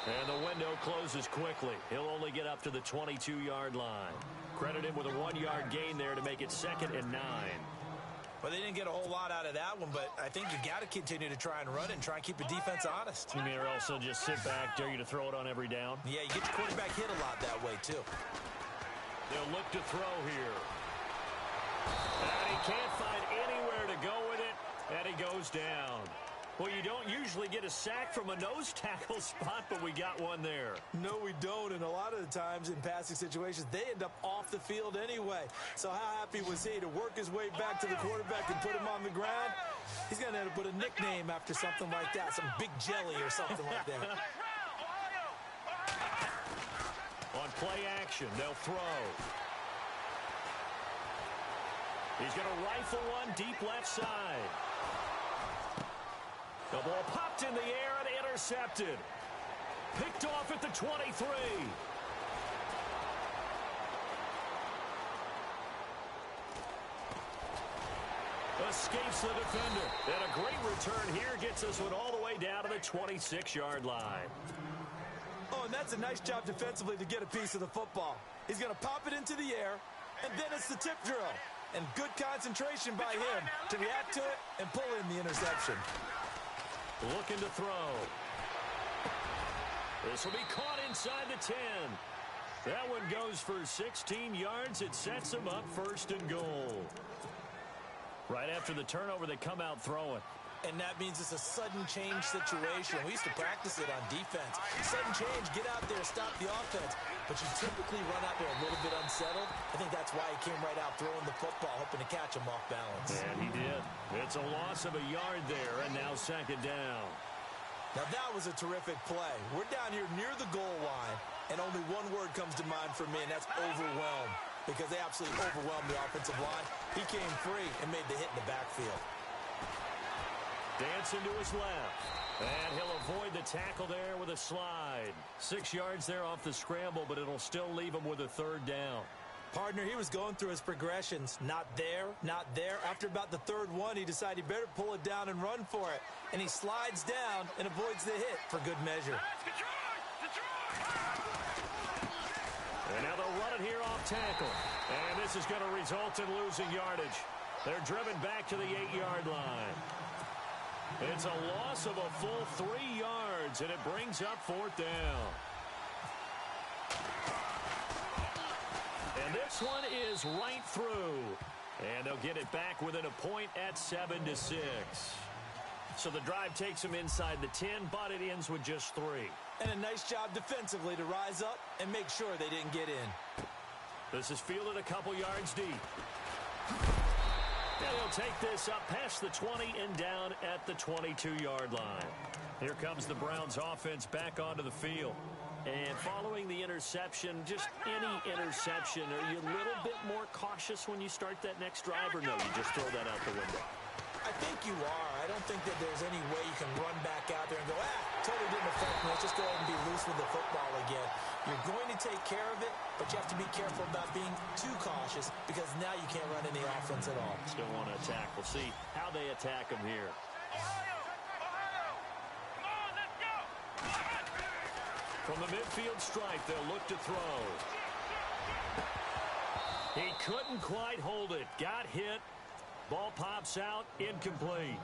And the window closes quickly. He'll only get up to the 22-yard line. Credit him with a 1-yard gain there to make it 2nd and 9. Well, they didn't get a whole lot out of that one, but I think you got to continue to try and run it and try and keep the defense honest. You mean or also just sit back, dare you to throw it on every down? Yeah, you get your quarterback hit a lot that way, too. They'll look to throw here. And he can't find anywhere to go with it, and he goes down. Well, you don't usually get a sack from a nose tackle spot, but we got one there. No, we don't, and a lot of the times in passing situations, they end up off the field anyway. So how happy was he to work his way back to the quarterback and put him on the ground? He's going to end up with a nickname after something like that, some Big Jelly or something like that. On play action, they'll throw. He's going to rifle one deep left side. The ball popped in the air and intercepted. Picked off at the 23. Escapes the defender. And a great return here gets us one all the way down to the 26-yard line. Oh, and that's a nice job defensively to get a piece of the football. He's going to pop it into the air, and then it's the tip drill. And good concentration by him to react to it and pull in the interception. Looking to throw. This will be caught inside the 10. That one goes for 16 yards. It sets him up 1st and goal. Right after the turnover, they come out throwing. And that means it's a sudden change situation. We used to practice it on defense. Sudden change, get out there, stop the offense. But you typically run out there a little bit unsettled. I think that's why he came right out throwing the football, hoping to catch him off balance. And he did. It's a loss of a yard there, and now 2nd down. Now that was a terrific play. We're down here near the goal line, and only one word comes to mind for me, and that's overwhelmed. Because they absolutely overwhelmed the offensive line. He came free and made the hit in the backfield. Dancing to his left. And he'll avoid the tackle there with a slide. 6 yards there off the scramble, but it'll still leave him with a 3rd down. Partner, he was going through his progressions. Not there, not there. After about the 3rd one, he decided he better pull it down and run for it. And he slides down and avoids the hit for good measure. And now they'll run it here off tackle. And this is going to result in losing yardage. They're driven back to the 8-yard line. It's a loss of a full 3 yards, and it brings up 4th down. And this one is right through. And they'll get it back within a point at 7-6. So the drive takes them inside the 10, but it ends with just 3. And a nice job defensively to rise up and make sure they didn't get in. This is fielded a couple yards deep. And he'll take this up past the 20 and down at the 22-yard line. Here comes the Browns offense back onto the field. And following the interception, just any interception, are you a little bit more cautious when you start that next drive, or no, you just throw that out the window? I think you are. I don't think that there's any way you can run back out there and go, totally didn't affect me. Let's just go ahead and be loose with the football again. You're going to take care of it, but you have to be careful about being too cautious because now you can't run any offense at all. Still want to attack. We'll see how they attack him here. From the midfield stripe, they'll look to throw. He couldn't quite hold it. Got hit. Ball pops out, incomplete.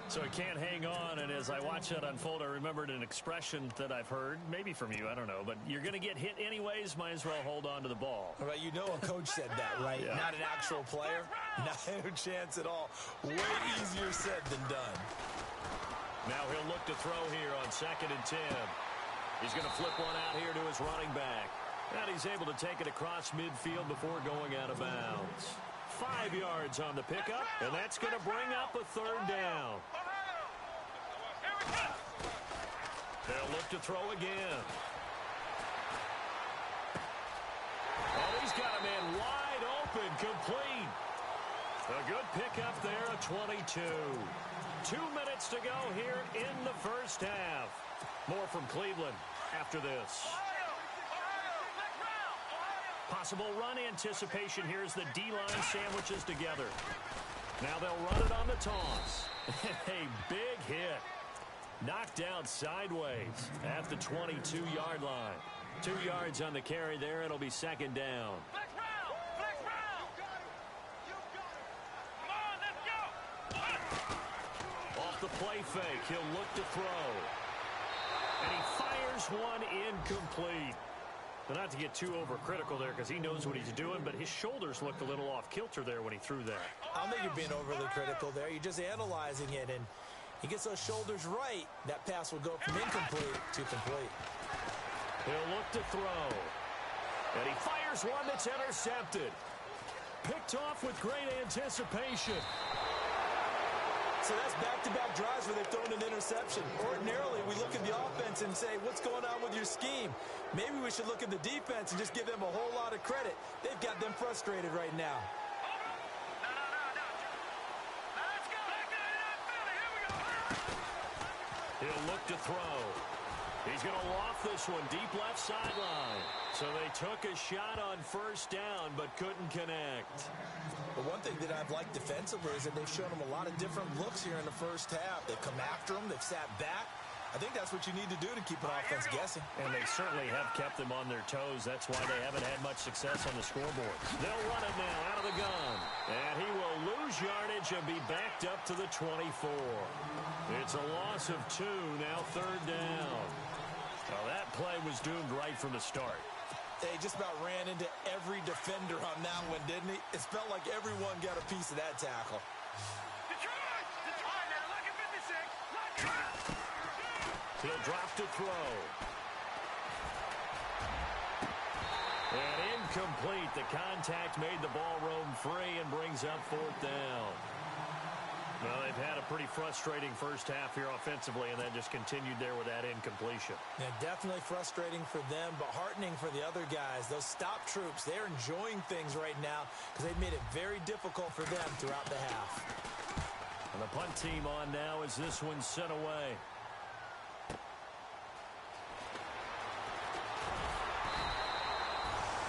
So he can't hang on, and as I watch that unfold, I remembered an expression that I've heard, maybe from you, I don't know, but you're going to get hit anyways, might as well hold on to the ball. All right, you know a coach said that, right? Yeah. Not an actual player. Not a chance at all. Way easier said than done. Now he'll look to throw here on 2nd and 10. He's going to flip one out here to his running back. And he's able to take it across midfield before going out of bounds. 5 yards on the pickup, and that's going to bring up a 3rd down. They'll look to throw again. Oh, he's got a man wide open, complete. A good pickup there, a 22. 2 minutes to go here in the first half. More from Cleveland after this. Possible run anticipation here as the D-line sandwiches together. Now they'll run it on the toss. A big hit. Knocked down sideways at the 22-yard line. 2 yards on the carry there. It'll be second down. Flex round! Flex round! You got it! Come on, let's go! Off the play fake, he'll look to throw. And he fires one incomplete. But not to get too overcritical there because he knows what he's doing, but his shoulders looked a little off kilter there when he threw that. I don't think you're being overly critical there. You're just analyzing it, and he gets those shoulders right. That pass will go from incomplete to complete. He'll look to throw. And he fires one that's intercepted. Picked off with great anticipation. So that's back-to-back drives where they've thrown an interception. Ordinarily, we look at the offense and say, what's going on with your scheme? Maybe we should look at the defense and just give them a whole lot of credit. They've got them frustrated right now. Let's go! Here we go! He'll look to throw. He's going to loft this one deep left sideline. So they took a shot on first down but couldn't connect. But one thing that I've liked defensively is that they've shown them a lot of different looks here in the first half. They've come after them. They've sat back. I think that's what you need to do to keep an offense guessing. And they certainly have kept them on their toes. That's why they haven't had much success on the scoreboard. They'll run it now out of the gun. And he will lose yardage and be backed up to the 24. It's a loss of 2, now third down. Well, that play was doomed right from the start. They just about ran into every defender on that one, didn't he? It felt like everyone got a piece of that tackle. Detroit! Detroit, now look at 56. He'll drop to throw. And incomplete. The contact made the ball roam free and brings up fourth down. Well, they've had a pretty frustrating first half here offensively, and that just continued there with that incompletion. Yeah, definitely frustrating for them, but heartening for the other guys. Those stop troops, they're enjoying things right now because they've made it very difficult for them throughout the half. And the punt team on now as this one's sent away.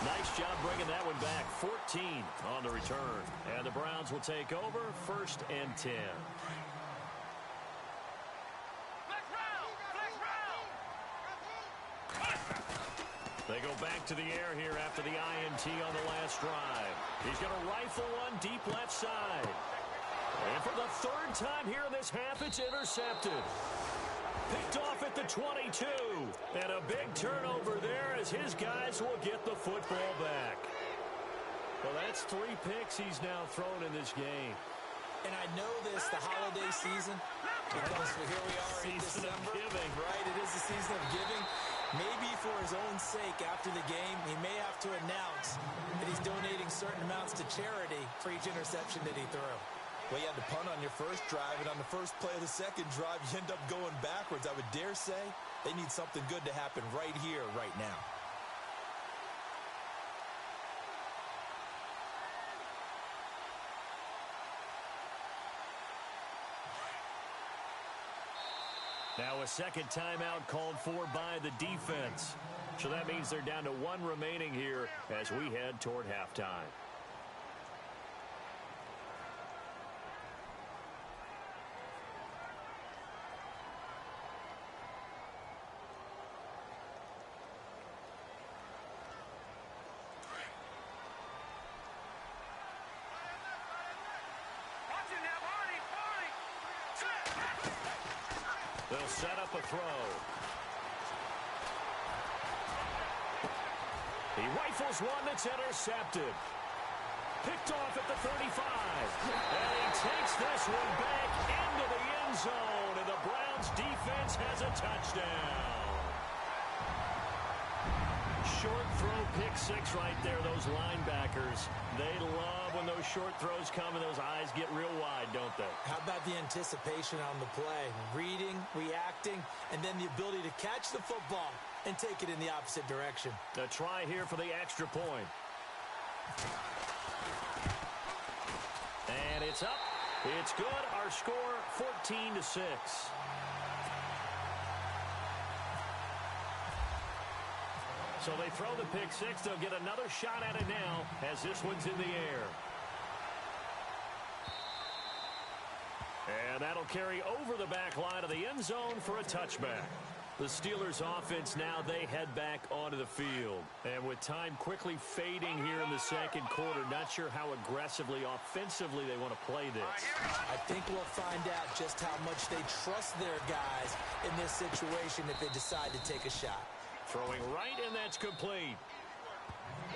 Nice job bringing that one back. 14 on the return. And the Browns will take over, 1st and 10. Flex round! Flex round! They go back to the air here after the INT on the last drive. He's going to rifle one deep left side. And for the 3rd time here in this half, it's intercepted. Picked off at the 22. And a big turnover there as his guys will get the football back. Well, that's 3 picks he's now thrown in this game. And I know this, the holiday season, because here we are in December. Giving. Right, it is the season of giving. Maybe for his own sake after the game, he may have to announce that he's donating certain amounts to charity for each interception that he threw. Well, you had to punt on your first drive, and on the first play of the second drive, you end up going backwards. I would dare say they need something good to happen right here, right now. Now a second timeout called for by the defense. So that means they're down to 1 remaining here as we head toward halftime. They'll set up a throw. He rifles one that's intercepted. Picked off at the 35. And he takes this one back into the end zone. And the Browns defense has a touchdown. Short throw, pick 6 right there. Those linebackers, they love when those short throws come and those eyes get real wide, don't they? How about the anticipation on the play? Reading, reacting, and then the ability to catch the football and take it in the opposite direction. A try here for the extra point. And it's up. It's good. Our score, 14-6. So they throw the pick 6. They'll get another shot at it now as this one's in the air. And that'll carry over the back line of the end zone for a touchback. The Steelers offense now, they head back onto the field. And with time quickly fading here in the second quarter, not sure how aggressively, offensively they want to play this. I think we'll find out just how much they trust their guys in this situation if they decide to take a shot. Throwing right, and that's complete.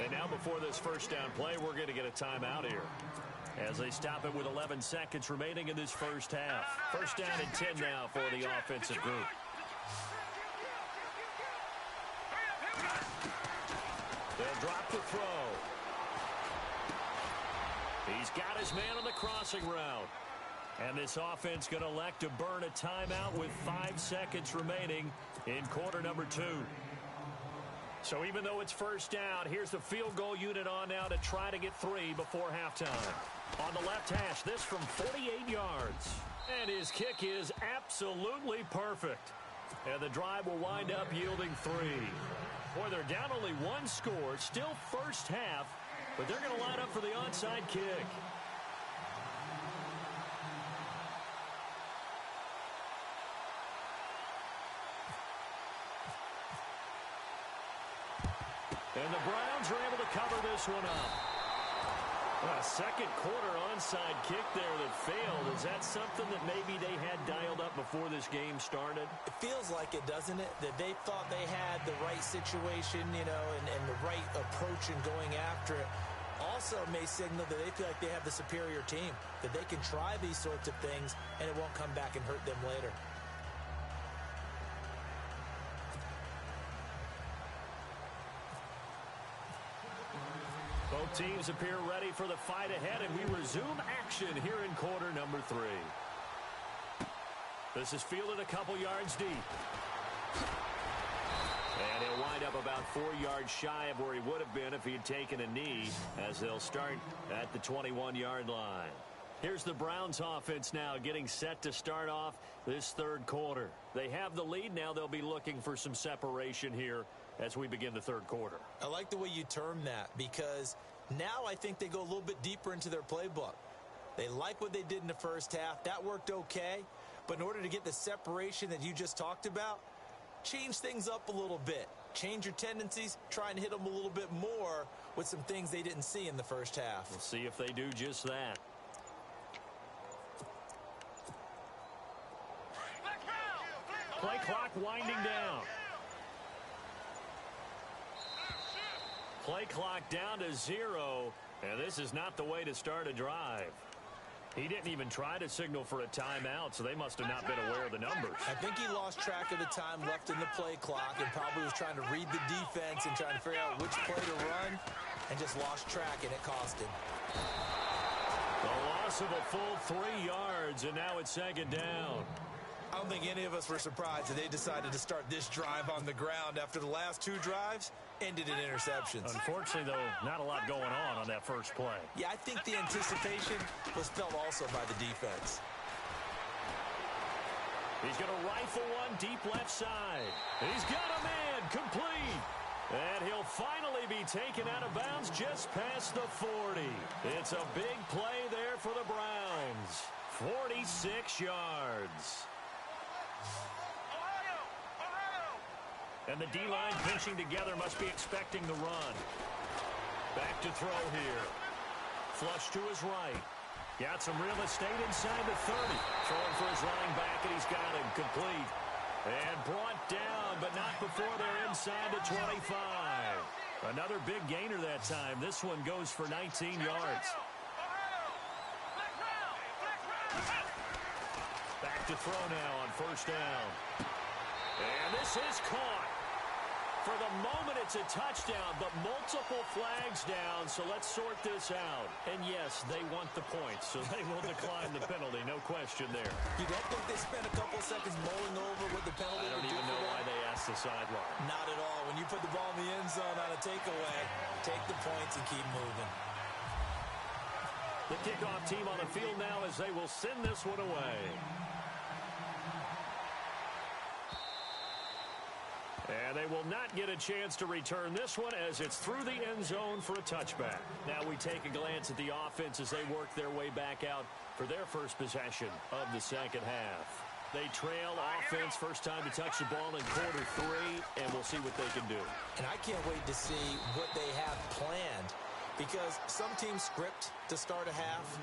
And now before this first down play, we're going to get a timeout here, as they stop it with 11 seconds remaining in this first half. First down and 10 now for the offensive group. They'll drop the throw. He's got his man on the crossing route. And this offense going to elect to burn a timeout with 5 seconds remaining in quarter number 2. So even though it's first down, here's the field goal unit on now to try to get 3 before halftime. On the left hash, this from 48 yards. And his kick is absolutely perfect. And the drive will wind up yielding 3. Boy, they're down only 1 score, still first half, but they're going to line up for the onside kick. And the Browns are able to cover this one up. A second quarter onside kick there that failed. Is that something that maybe they had dialed up before this game started? It feels like it, doesn't it? That they thought they had the right situation, you know, and the right approach in going after it. Also may signal that they feel like they have the superior team, that they can try these sorts of things and it won't come back and hurt them later. Both teams appear ready for the fight ahead, and we resume action here in quarter number 3. This is fielded a couple yards deep. And he'll wind up about 4 yards shy of where he would have been if he had taken a knee, as they'll start at the 21-yard line. Here's the Browns offense now getting set to start off this third quarter. They have the lead now. They'll be looking for some separation here as we begin the third quarter. I like the way you term that, because now I think they go a little bit deeper into their playbook. They like what they did in the first half. That worked okay. But in order to get the separation that you just talked about, change things up a little bit. Change your tendencies. Try and hit them a little bit more with some things they didn't see in the first half. We'll see if they do just that. Play clock winding down. Play clock down to 0, and this is not the way to start a drive. He didn't even try to signal for a timeout, so they must have not been aware of the numbers. I think he lost track of the time left in the play clock and probably was trying to read the defense and trying to figure out which play to run, and just lost track, and it cost him. The loss of a full 3 yards, and now it's second down. I don't think any of us were surprised that they decided to start this drive on the ground after the last 2 drives ended in interceptions. Unfortunately, though, not a lot going on that first play. Yeah, I think the anticipation was felt also by the defense. He's going to rifle one deep left side. He's got a man complete. And he'll finally be taken out of bounds just past the 40. It's a big play there for the Browns. 46 yards. And the D-line pinching together, must be expecting the run. Back to throw here. Flush to his right. Got some real estate inside the 30. Throwing for his running back, and he's got him complete. And brought down, but not before they're inside the 25. Another big gainer that time. This one goes for 19 yards. Back to throw now on first down. And this is caught. For the moment, it's a touchdown, but multiple flags down, so let's sort this out. And yes, they want the points, so they will decline the penalty, no question there. You don't think they spent a couple seconds mulling over what the penalty I don't even know why they asked the sideline. Not at all. When you put the ball in the end zone on a takeaway, take the points and keep moving. The kickoff team on the field now as they will send this one away. And they will not get a chance to return this one as it's through the end zone for a touchback. Now we take a glance at the offense as they work their way back out for their first possession of the second half. They trail offense, first time to touch the ball in quarter 3, and we'll see what they can do. And I can't wait to see what they have planned, because some teams script to start a half.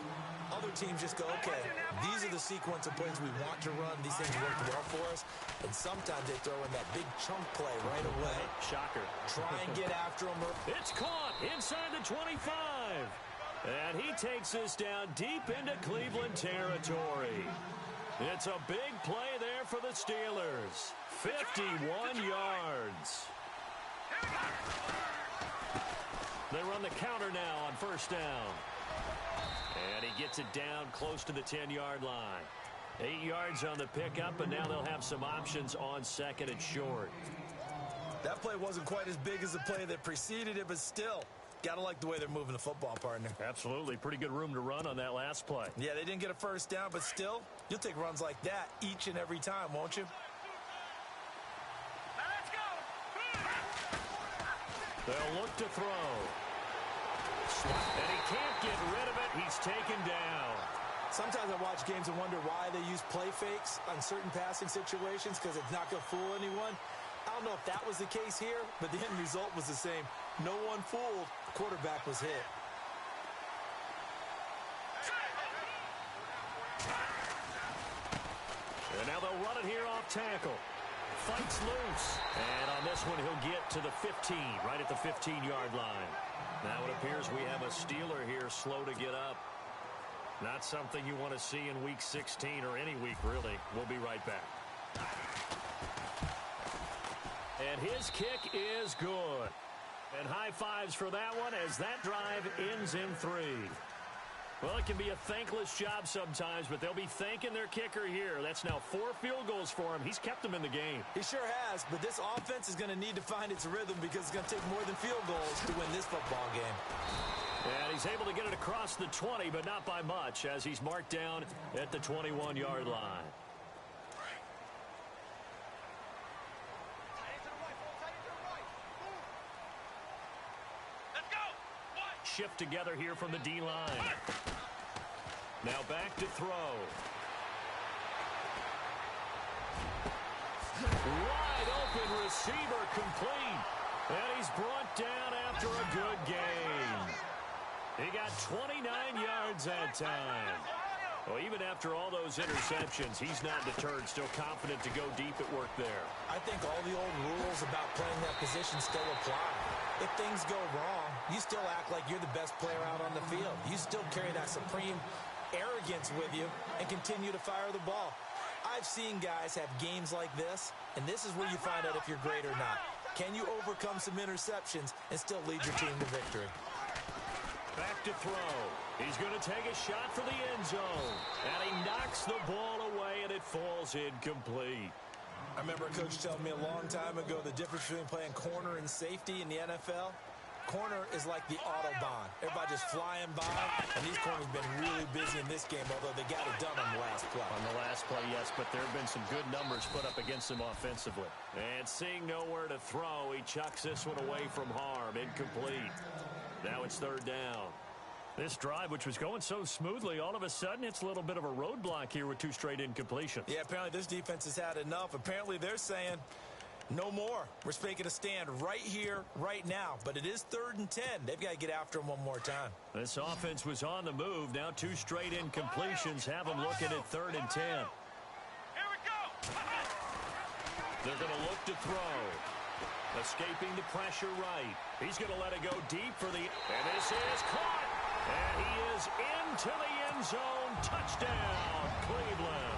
Other teams just go, okay, these are the sequence of plays we want to run. These things work well for us. And sometimes they throw in that big chunk play right away. Shocker. Try and get after them. It's caught inside the 25. And he takes this down deep into Cleveland territory. It's a big play there for the Steelers. 51 yards. They run the counter now on first down. And he gets it down close to the 10-yard line. 8 yards on the pickup, and now they'll have some options on second and short. That play wasn't quite as big as the play that preceded it, but still, gotta like the way they're moving the football, partner. Absolutely. Pretty good room to run on that last play. Yeah, they didn't get a first down, but still, you'll take runs like that each and every time, won't you? Let's go. They'll look to throw. And he can't get rid of it. He's taken down. Sometimes I watch games and wonder why they use play fakes on certain passing situations, because it's not going to fool anyone. I don't know if that was the case here, but the end result was the same. No one fooled. The quarterback was hit. And now they'll run it here off tackle. Fights loose. And on this one, he'll get to the 15, right at the 15-yard line. Now it appears we have a Steeler here slow to get up. Not something you want to see in Week 16 or any week, really. We'll be right back. And his kick is good. And high fives for that one as that drive ends in 3. Well, it can be a thankless job sometimes, but they'll be thanking their kicker here. That's now 4 field goals for him. He's kept them in the game. He sure has, but this offense is going to need to find its rhythm, because it's going to take more than field goals to win this football game. And he's able to get it across the 20, but not by much, as he's marked down at the 21-yard line. Shift together here from the D-line. Now back to throw. Wide open receiver complete. And he's brought down after a good game. He got 29 yards that time. Well, even after all those interceptions, he's not deterred, still confident to go deep at work there. I think all the old rules about playing that position still apply. If things go wrong, you still act like you're the best player out on the field. You still carry that supreme arrogance with you and continue to fire the ball. I've seen guys have games like this, and this is where you find out if you're great or not. Can you overcome some interceptions and still lead your team to victory? Back to throw. He's going to take a shot for the end zone. And he knocks the ball away, and it falls incomplete. I remember a coach telling me a long time ago the difference between playing corner and safety in the NFL. Corner is like the Autobahn. Everybody just flying by, and these corners have been really busy in this game, although they got it done on the last play. On the last play, yes, but there have been some good numbers put up against him offensively. And seeing nowhere to throw, he chucks this one away from harm. Incomplete. Now it's third down. This drive, which was going so smoothly, all of a sudden it's a little bit of a roadblock here with 2 straight incompletions. Yeah, apparently this defense has had enough. Apparently they're saying no more. We're making a stand right here, right now. But it is 3rd and 10. They've got to get after him one more time. This offense was on the move. Now 2 straight incompletions have them looking at 3rd and 10. Here we go. They're going to look to throw. Escaping the pressure right. He's going to let it go deep for the... And this is caught. And he is into the end zone. Touchdown, Cleveland.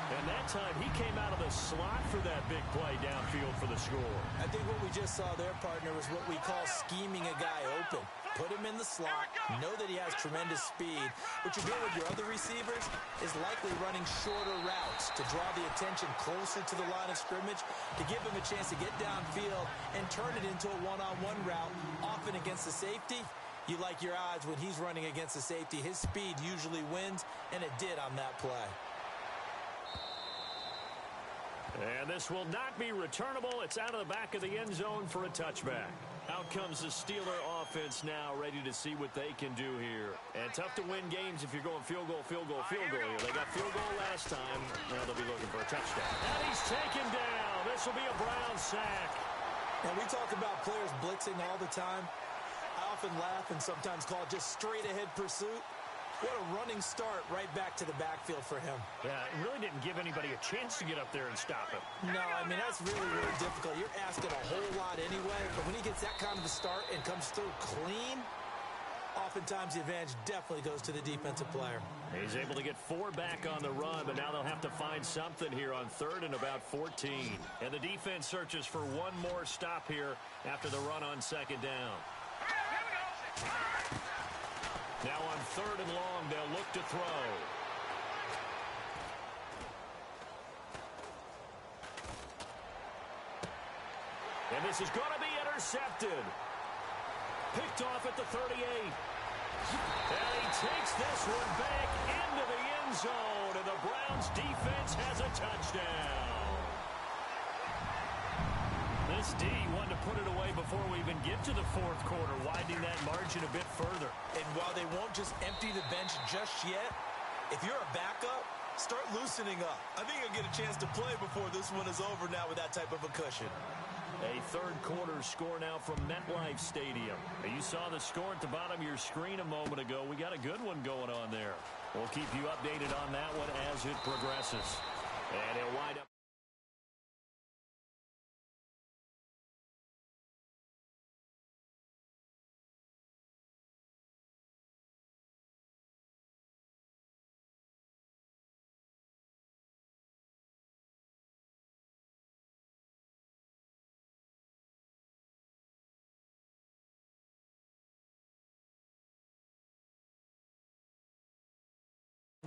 And that time he came out of the slot for that big play downfield for the score. I think what we just saw there, partner, was what we call scheming a guy open. Put him in the slot, know that he has tremendous speed. What you're doing with your other receivers is likely running shorter routes to draw the attention closer to the line of scrimmage, to give him a chance to get downfield and turn it into a one-on-one route, often against the safety. You like your odds when he's running against the safety. His speed usually wins, and it did on that play. And this will not be returnable. It's out of the back of the end zone for a touchback. Out comes the Steeler offense now, ready to see what they can do here. And tough to win games if you're going field goal, field goal, field goal here. They got field goal last time. Now they'll be looking for a touchdown. And he's taken down. This will be a Brown sack. And we talk about players blitzing all the time. I often laugh and sometimes call it just straight-ahead pursuit. What a running start right back to the backfield for him. Yeah, it really didn't give anybody a chance to get up there and stop him. No, I mean, that's really, really difficult. You're asking a whole lot anyway, but when he gets that kind of a start and comes through clean, oftentimes the advantage definitely goes to the defensive player. He's able to get 4 back on the run, but now they'll have to find something here on 3rd and about 14. And the defense searches for one more stop here after the run on 2nd down. Now on 3rd and long, they'll look to throw. And this is going to be intercepted. Picked off at the 38. And he takes this one back into the end zone, and the Browns defense has a touchdown. This D wanted to put it away before we even get to the 4th quarter, widening that margin a bit further. And while they won't just empty the bench just yet, if you're a backup, start loosening up. I think you'll get a chance to play before this one is over now with that type of a cushion. A 3rd quarter score now from MetLife Stadium. You saw the score at the bottom of your screen a moment ago. We got a good one going on there. We'll keep you updated on that one as it progresses. And he'll wind up.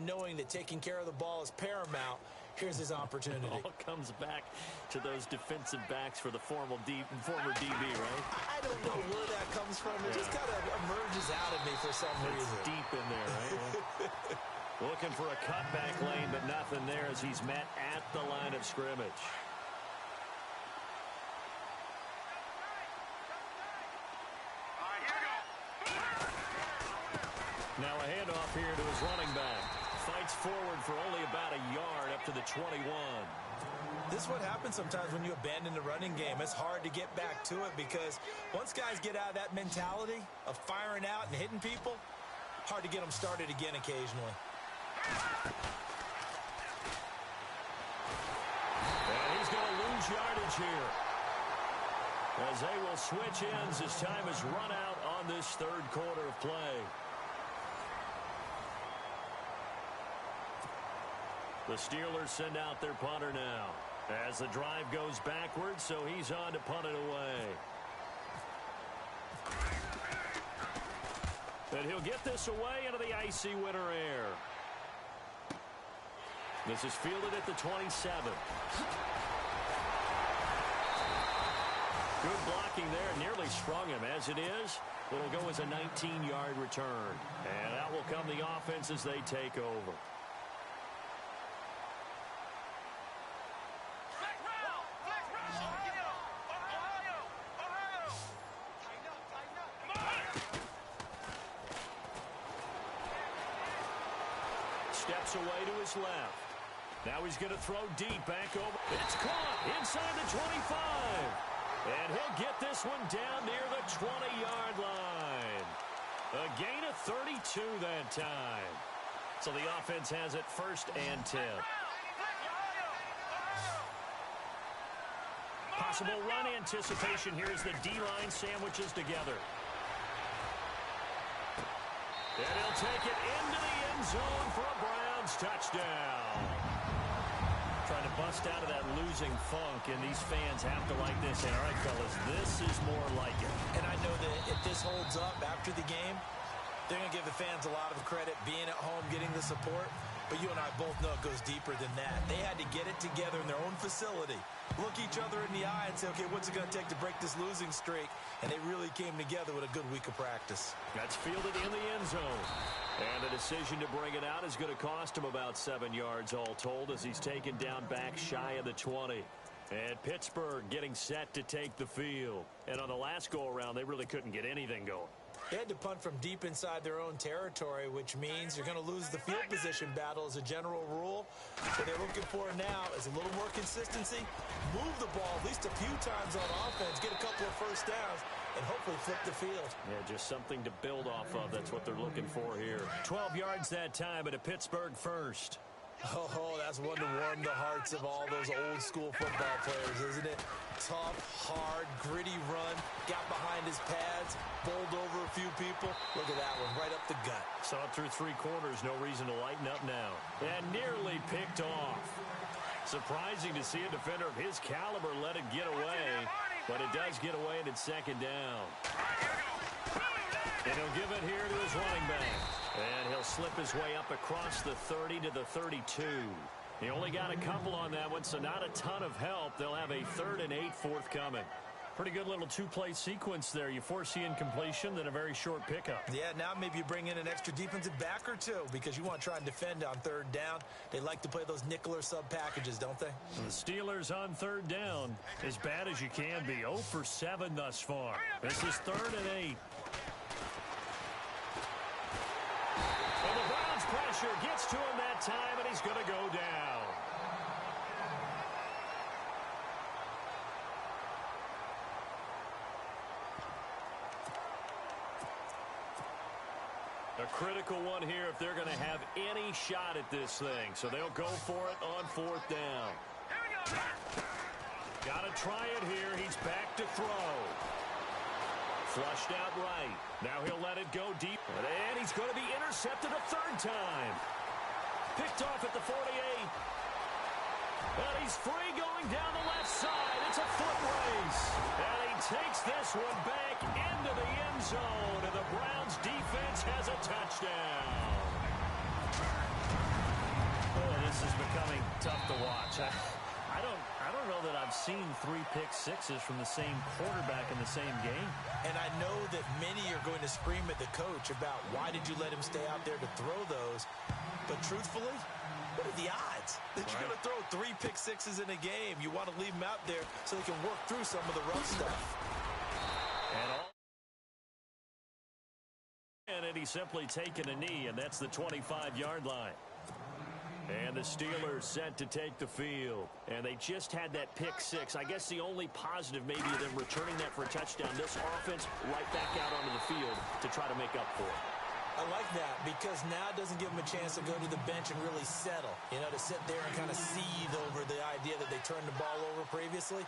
Knowing that taking care of the ball is paramount, here's his opportunity. It all comes back to those defensive backs for the former DB, right? I don't know where that comes from. It just kind of emerges out of me for some reason. Deep in there, right? Looking for a cutback lane, but nothing there as he's met at the line of scrimmage. Now a handoff here to his running back. Fights forward for only about a yard up to the 21. This is what happens sometimes when you abandon the running game. It's hard to get back to it because once guys get out of that mentality of firing out and hitting people, hard to get them started again occasionally. And he's going to lose yardage here, as they will switch ends as time is run out on this 3rd quarter of play. The Steelers send out their punter now as the drive goes backwards, so he's on to punt it away. And he'll get this away into the icy winter air. This is fielded at the 27. Good blocking there, nearly sprung him. As it is, it'll go as a 19-yard return. And out will come the offense as they take over. Steps away to his left. Now he's going to throw deep back over. It's caught inside the 25. And he'll get this one down near the 20-yard line. A gain of 32 that time. So the offense has it 1st and 10. Possible run anticipation here as the D-line sandwiches together. And he'll take it into the end zone for a Browns touchdown. Trying to bust out of that losing funk, and these fans have to like this. And all right, fellas, this is more like it. And I know that if this holds up after the game, they're going to give the fans a lot of credit being at home, getting the support. But you and I both know it goes deeper than that. They had to get it together in their own facility, look each other in the eye and say, okay, what's it going to take to break this losing streak? And they really came together with a good week of practice. That's fielded in the end zone. And the decision to bring it out is going to cost him about 7 yards all told as he's taken down back shy of the 20. And Pittsburgh getting set to take the field. And on the last go-around, they really couldn't get anything going. They had to punt from deep inside their own territory, which means you're going to lose the field position battle as a general rule. What they're looking for now is a little more consistency, move the ball at least a few times on offense, get a couple of first downs, and hopefully flip the field. Yeah, just something to build off of. That's what they're looking for here. 12 yards that time at a Pittsburgh first. Oh, that's one to warm the hearts of all those old-school football players, isn't it? Tough, hard, gritty run, got behind his pads, bowled over a few people. Look at that one, right up the gut. Saw it through 3 quarters, no reason to lighten up now. And nearly picked off. Surprising to see a defender of his caliber let it get away, but it does get away and it's second down. And he'll give it here to his running back. And he'll slip his way up across the 30 to the 32. He only got a couple on that one, so not a ton of help. They'll have a 3rd and 8 forthcoming. Pretty good little 2-play sequence there. You force the incompletion, then a very short pickup. Yeah, now maybe you bring in an extra defensive back or two because you want to try and defend on 3rd down. They like to play those nickel or sub packages, don't they? The Steelers on 3rd down, as bad as you can be. 0 for 7 thus far. This is 3rd and 8. And the Browns pressure gets to him that time, and he's going to go down. A critical one here if they're going to have any shot at this thing. So they'll go for it on 4th down. Got to try it here. He's back to throw. Flushed out right. Now he'll let it go deep. And he's going to be intercepted a 3rd time. Picked off at the 48. And he's free going down the left side. It's a foot race. And he takes this one back into the end zone. And the Browns defense has a touchdown. Oh, this is becoming tough to watch. I don't know that I've seen 3 pick-sixes from the same quarterback in the same game. And I know that many are going to scream at the coach about why did you let him stay out there to throw those. But truthfully, what are the odds that you're going to throw 3 pick-sixes in a game? You want to leave them out there so they can work through some of the rough stuff. And he's simply taken a knee, and that's the 25-yard line. And the Steelers set to take the field. And they just had that pick-6. I guess the only positive maybe of them returning that for a touchdown. This offense right back out onto the field to try to make up for it. I like that because now it doesn't give them a chance to go to the bench and really settle. You know, to sit there and kind of seethe over the idea that they turned the ball over previously.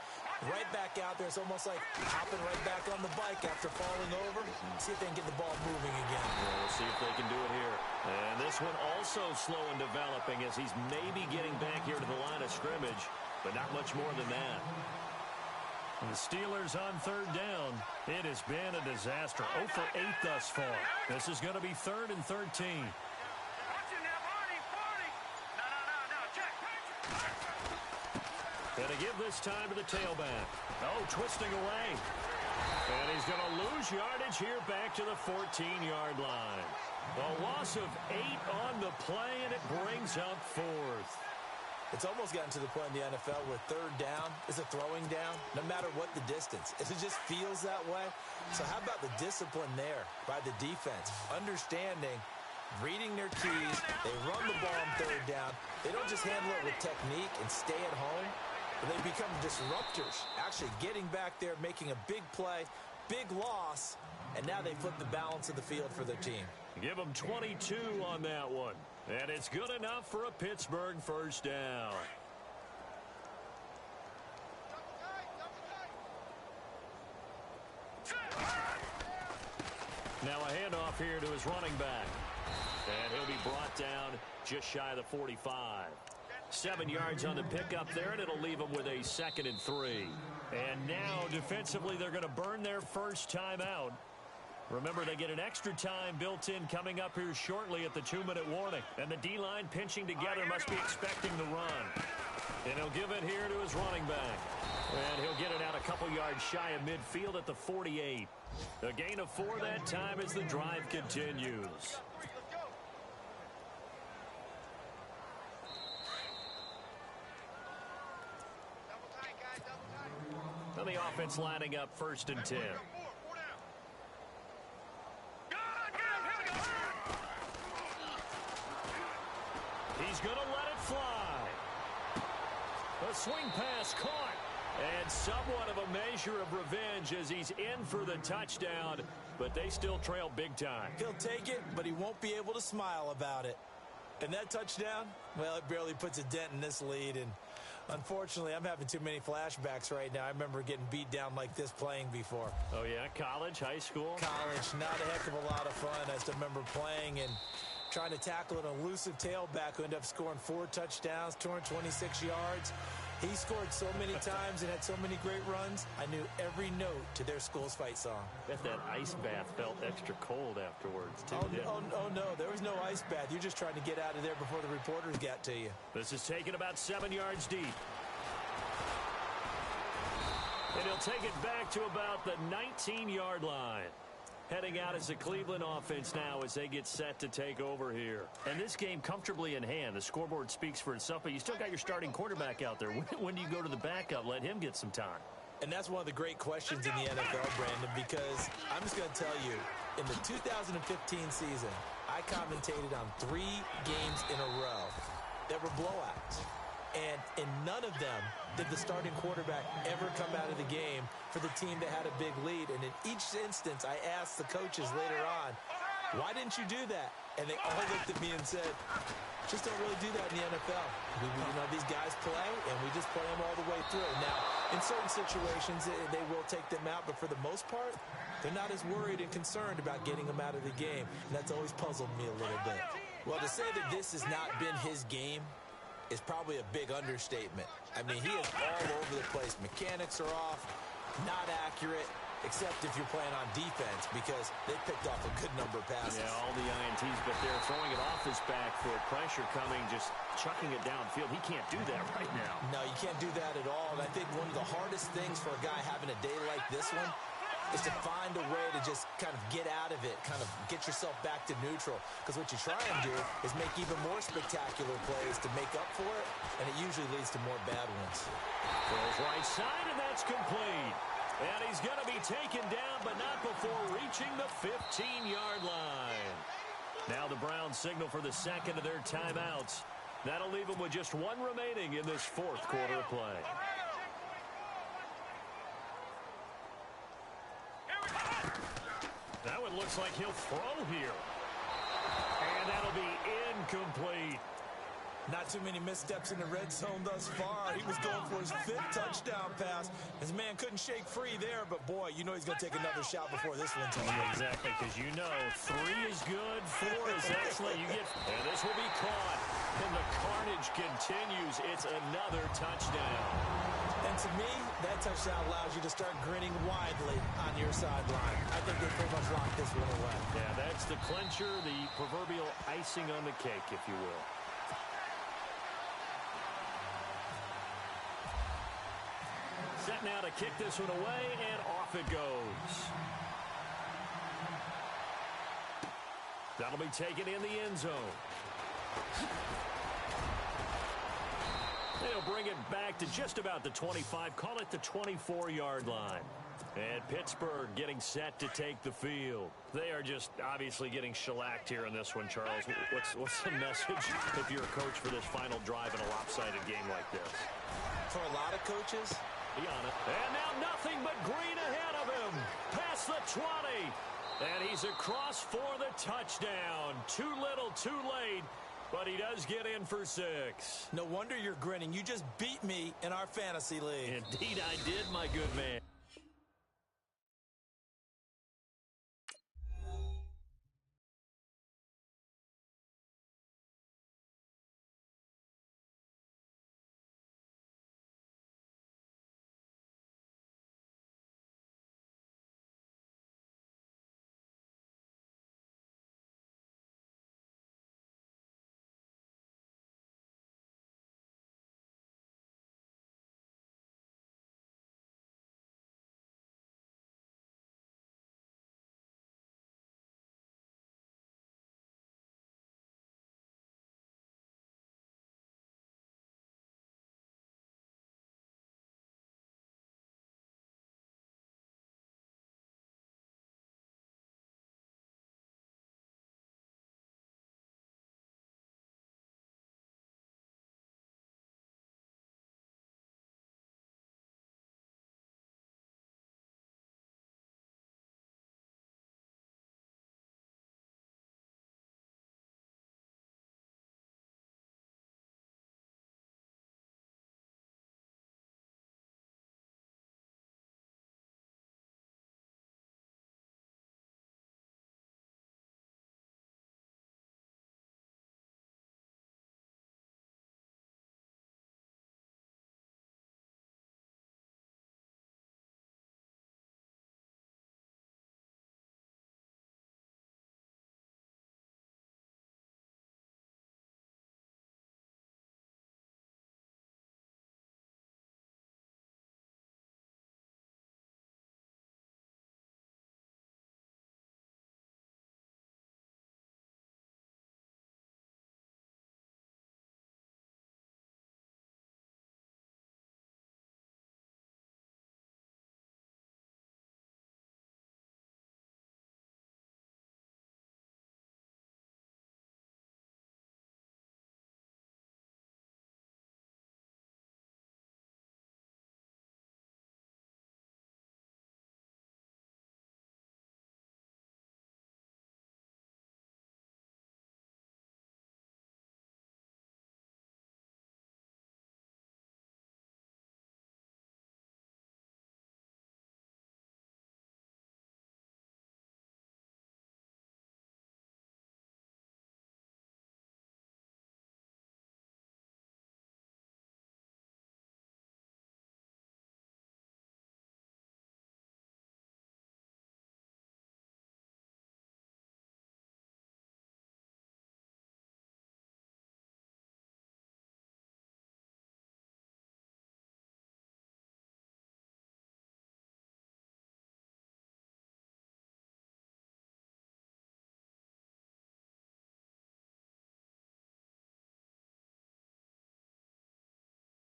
Right back out there. It's almost like hopping right back on the bike after falling over. See if they can get the ball moving again. Yeah, we'll see if they can do it here. And this one also slow in developing as he's maybe getting back here to the line of scrimmage, but not much more than that. And the Steelers on 3rd down. It has been a disaster. 0 for 8 thus far. This is going to be 3rd and 13. And to give this time to the tailback. Oh, twisting away. And he's going to lose yardage here back to the 14-yard line. A loss of 8 on the play, and it brings up 4th. It's almost gotten to the point in the NFL where 3rd down is a throwing down, no matter what the distance. It just feels that way. So how about the discipline there by the defense? Understanding, reading their keys. They run the ball on 3rd down. They don't just handle it with technique and stay at home, but they become disruptors, actually getting back there, making a big play, big loss, and now they flip the balance of the field for their team. Give them 22 on that one. And it's good enough for a Pittsburgh 1st down. Now a handoff here to his running back. And he'll be brought down just shy of the 45. 7 yards on the pickup there, and it'll leave him with a 2nd and 3. And now defensively they're going to burn their first time out. Remember, they get an extra time built in coming up here shortly at the 2-minute warning. And the D-line pinching together must be expecting the run. And he'll give it here to his running back. And he'll get it out a couple yards shy of midfield at the 48. A gain of 4 that time as the drive continues. And the offense lining up 1st and 10. He's going to let it fly. A swing pass caught. And somewhat of a measure of revenge as he's in for the touchdown. But they still trail big time. He'll take it, but he won't be able to smile about it. And that touchdown, well, it barely puts a dent in this lead. And unfortunately, I'm having too many flashbacks right now. I remember getting beat down like this playing before. Oh, yeah? College, high school? College, not a heck of a lot of fun. I still remember playing and trying to tackle an elusive tailback who ended up scoring 4 touchdowns, 226 yards. He scored so many times and had so many great runs, I knew every note to their school's fight song. Bet that ice bath felt extra cold afterwards, too. Oh, no, there was no ice bath. You're just trying to get out of there before the reporters got to you. This is taken about 7 yards deep. And he'll take it back to about the 19-yard line. Heading out as the Cleveland offense now as they get set to take over here. And this game comfortably in hand. The scoreboard speaks for itself, but you still got your starting quarterback out there. When do you go to the backup? Let him get some time. And that's one of the great questions in the NFL, Brandon, because I'm just going to tell you, in the 2015 season, I commentated on 3 games in a row that were blowouts. And in none of them did the starting quarterback ever come out of the game for the team that had a big lead. And in each instance, I asked the coaches later on, why didn't you do that? And they all looked at me and said, just don't really do that in the NFL. These guys play, and we just play them all the way through. Now, in certain situations, they will take them out, but for the most part, they're not as worried and concerned about getting them out of the game. And that's always puzzled me a little bit. Well, to say that this has not been his game is probably a big understatement. I mean, he is all over the place. Mechanics are off, not accurate, except if you're playing on defense because they picked off a good number of passes. Yeah, all the INTs, but they're throwing it off his back foot. Pressure coming, just chucking it downfield. He can't do that right now. No, you can't do that at all. And I think one of the hardest things for a guy having a day like this one is to find a way to just kind of get out of it, kind of get yourself back to neutral. Because what you try and do is make even more spectacular plays to make up for it, and it usually leads to more bad ones. Throws right side, and that's complete. And he's going to be taken down, but not before reaching the 15-yard line. Now the Browns signal for the second of their timeouts. That'll leave them with just 1 remaining in this 4th quarter of play. That one looks like he'll throw here. And that'll be incomplete. Not too many missteps in the red zone thus far. He was going for his 5th touchdown pass. His man couldn't shake free there, but boy, you know he's going to take another shot before this one's over. Exactly, because you know 3 is good, 4 is excellent. And this will be caught. And the carnage continues. It's another touchdown. And to me, that touchdown allows you to start grinning widely on your sideline. I think they pretty much locked this one away. Yeah, that's the clincher, the proverbial icing on the cake, if you will. Set now to kick this one away, and off it goes. That'll be taken in the end zone. They'll bring it back to just about the 25, call it the 24-yard line. And Pittsburgh getting set to take the field. They are just obviously getting shellacked here in this one, Charles. What's the message if you're a coach for this final drive in a lopsided game like this? For a lot of coaches, be on it. And now nothing but green ahead of him. Past the 20. And he's across for the touchdown. Too little, too late. But he does get in for 6. No wonder you're grinning. You just beat me in our fantasy league. Indeed I did, my good man.